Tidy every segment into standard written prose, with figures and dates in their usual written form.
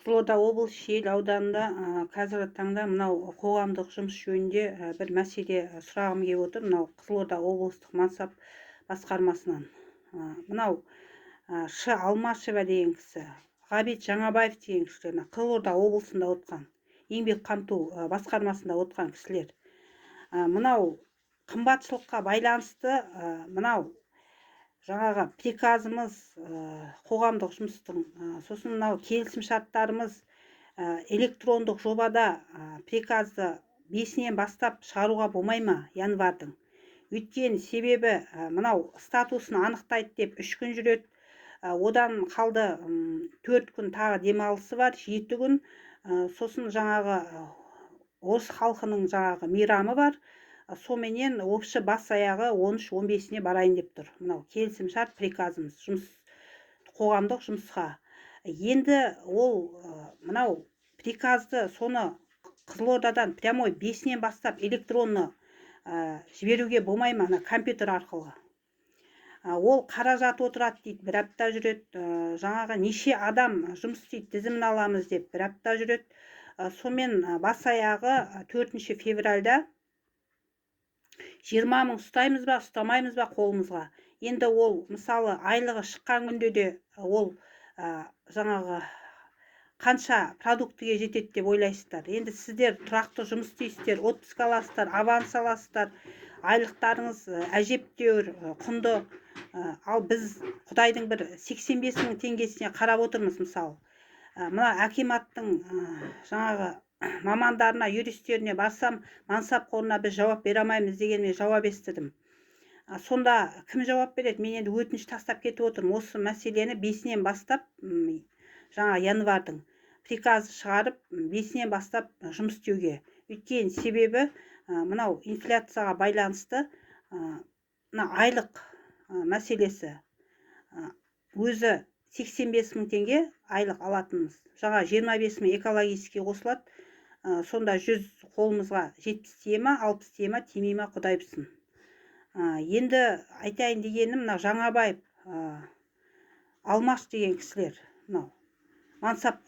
Қызылорда облысы Шиелі ауданында қазіргі таңда мынау қоғамдық жұмыс жөнінде бір мәселе сұрағым келіп отыр. Мынау Қызылорда облыстық мансап басқармасынан. Мынау Ш. Алмашева деген кісі, Ғабит Жаңабаев деген кісілер Қызылорда облысында отқан, еңбек қамту басқармасында отқан кісілер. Мынау қымбатшылыққа байланысты мынау жаңағы приказымыз, қоғамдық жұмыстың, сосын мынау келісім шарттарымыз электрондық жобада приказды 5-нен бастап шығаруға болмай ма январдың? Өйткені себебі мынау статусын анықтайды деп 3 күн жүреді, одан қалды 4 күн тағы демалысы бар, 7 күн, сосын жаңағы орыс халқының жаңағы мейрамы бар. Соменен общы бас аяғы 13-15-не барайын деп тұр. Мынау келісім шарт приказымыз қоғамдық жұмысқа. Енді ол мынау приказды соны Қызылордадан прямой 5-нен бастап электронны жіберуге болмай ма, компьютер арқылы? Ол қаражат отырады дейді, бір апта жүреді, жаңағы неше адам жұмыс істейді, тізімін аламыз деп бір апта жүреді. Сомен бас аяғы 4 февральда 20 мың ұстаймыз ба, ұстамаймыз ба қолымызға. Енді ол мысалы айлығы шыққан күнде де ол жаңағы қанша продуктіге жетеді деп ойлайсыздар. Енді сіздер тұрақты жұмыс істейсіздер, отпуск аласыздар, аванс аласыздар, айлықтарыңыз әжептәуір құнды. Ал біз Құдайдың бір 85 мың теңгесіне қарап отырмыз мысалы. Мына акиматтың жаңағы мамандарына, юристтеріне барсам, мансап қорына біз жауап бере алмаймыз дегенмен жауап естідім. Сонда кім жауап береді? Мен енді өтініш тастап кетіп отырмын. Осы мәселені 5-нен бастап, жаңа январдың приказы шығарып, 5-нен бастап жұмыс істеуге. Өйткені себебі мынау инфляцияға байланысты мына айлық мәселесі өзі 85 мың теңге айлық алатынымыз. Жаңа 25 мың экологический қосылады. Сонда 100 қолымызға 70 тие ма, 60 тие ма, тимей ма, Құдай білсін. Енді айтайын дегенім, мына Жаңабаев, Алмаш деген кісілер, мынау мансап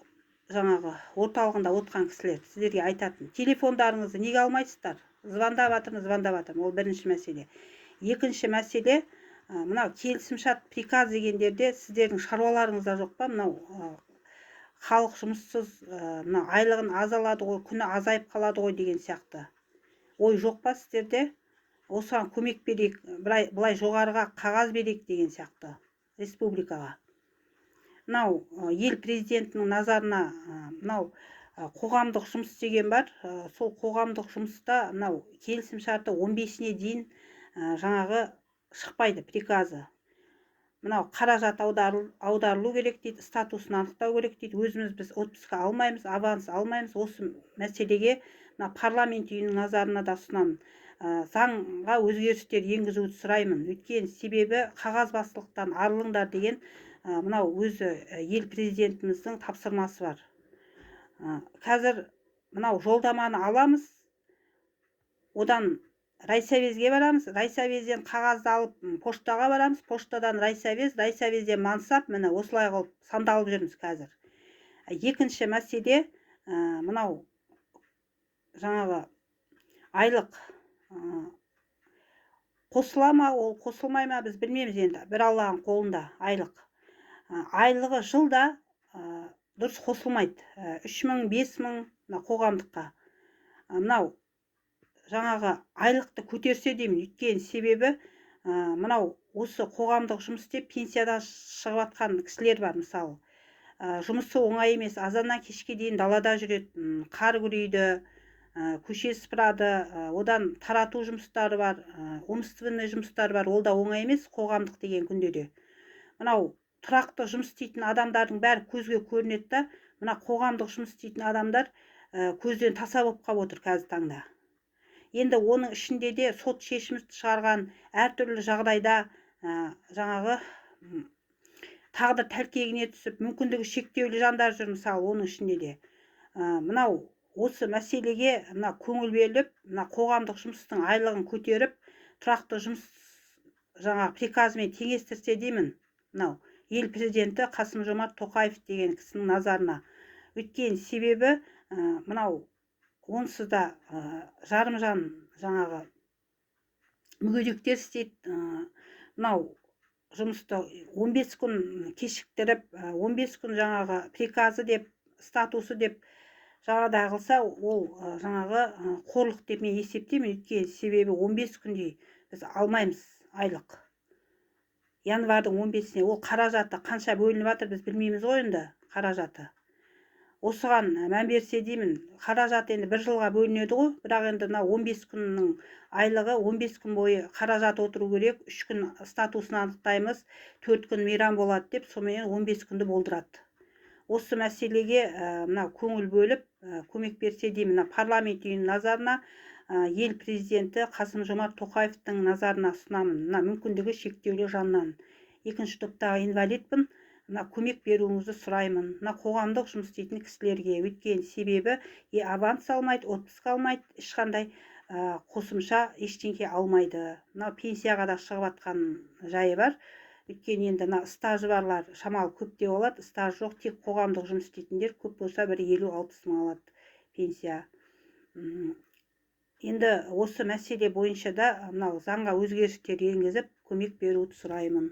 жаңағы орталығында отқан кісілер сіздерге айтатын. Телефондарыңызды неге алмайсыздар? Звондап жатырмын. Ол бірінші мәселе. Екінші мәселе, мынау келісімшарт приказ дегендерде сіздердің шаруаларыңызда жоқ па? Мынау халық жұмыссыз, мына айлығын аз алады ғой, күні азайып қалады ғой деген сияқты. Ой жоқ па сіздерде? Осыған көмек берейік, былай жоғарыға қағаз берейік деген сияқты республикаға. Мынау ел президентінің назарына мынау қоғамдық жұмыс деген бар. Сол қоғамдық жұмыста мынау келісім шарты 15-не дейін жаңағы шықпайды приказы. Мынау қаражат аударылу керек дейді, статусын анықтау керек дейді. Өзіміз біз отпуск алмаймыз, аванс алмаймыз. Осы мәселеге парламент үйінің назарына да ұсынамын. Заңға өзгерістер енгізуді сұраймын. Өйткені себебі қағазбастылықтан арылыңдар деген мынау өзі ел президентіміздің тапсырмасы бар. Қазір мынау жолдаманы аламыз, одан райсовезге барамыз, райсовезден қағазды алып поштаға барамыз, поштадан райсовезден мансап, міне осылай қылып сандалып жүрміз қазір. Екінші мәселе, мынау жаңағы айлық қосыла ма, ол қосылмай ма, біз білмейміз енді, бір Алланың қолында айлық. Айлығы жылда дұрыс қосылмайды. 3 мың, 5 мың қоғамдыққа. Мынау жаңағы айлықты көтерсе деймін, өйткені себебі мынау осы қоғамдық жұмыс істеп пенсияда шығып атқан кісілер бар мысалы. Жұмысы оңай емес, азаннан кешке дейін далада жүреді, қар күрейді, көше сыпырады, одан тарату жұмыстары бар, умственный жұмыстары бар, ол да оңай емес қоғамдық деген күнде де. Мынау тұрақты жұмыс істейтін адамдардың бәрі көзге көрінеді да, мына қоғамдық жұмыс істейтін адамдар көзден таса болып қалып отыр қазір таңда. Енді оның ішінде де сот шешімі шығарған әртүрлі жағдайда жаңағы тағдыр тәлкегіне түсіп, мүмкіндігі шектеулі жандар жүр мысалы оның ішінде де. Мынау осы мәселеге көңіл беріліп, қоғамдық жұмыстың айлығын көтеріп, тұрақты жұмыс жаңағы приказымен теңестірсе деймін. Мынау ел президенті Қасым-Жомарт Тоқаев деген кісінің назарына. Өйткен себебі мынау онсыз да жарымжан жаңағы мүгедектер істейді. Мынау жұмысты 15 күн кешіктіріп, 15 күн жаңағы приказы деп, статусы деп жаңағыдай қылса, ол жаңағы қорлық деп мен есептеймін. Өйткені себебі 15 күндей біз алмаймыз айлық. Январдың 15-іне ол қаражаты қанша бөлініп жатыр, біз білмейміз ғой енді қаражаты. Осыған мән берсе деймін, қаражат енді 1 жылға бөлінеді ғой, бірақ енді мына 15 күннің айлығы 15 күн бойы қаражат отыру керек, 3 күн статусын анықтаймыз, 4 күн мейрам болады деп, сонымен 15 күнді болдырады. Осы мәселеге мына көңіл бөліп, көмек берсе деймін. Мына парламент үйінің назарына, ел президенті Қасым-Жомарт Тоқаевтың назарына ұсынамын. Мына мүмкіндігі шектеулі жаннан. 2-ші топтағы инвалидпін. Мына көмек беруіңізді сұраймын. Мына қоғамдық жұмыс істейтін кісілерге. Өйткені себебі аванс алмайды, отпуск алмайды, ешқандай қосымша ештеңке алмайды. Мына пенсияға да шығып жатқан жайы бар. Өйткені енді мына стажы барлар шамалы көп деп алады, стаж жоқ, тек қоғамдық жұмыс істейтіндер көп болса бір 50-60 мың алады пенсия. Енді осы мәселе бойынша да мынау заңға өзгерістер енгізіп көмек беруді сұраймын.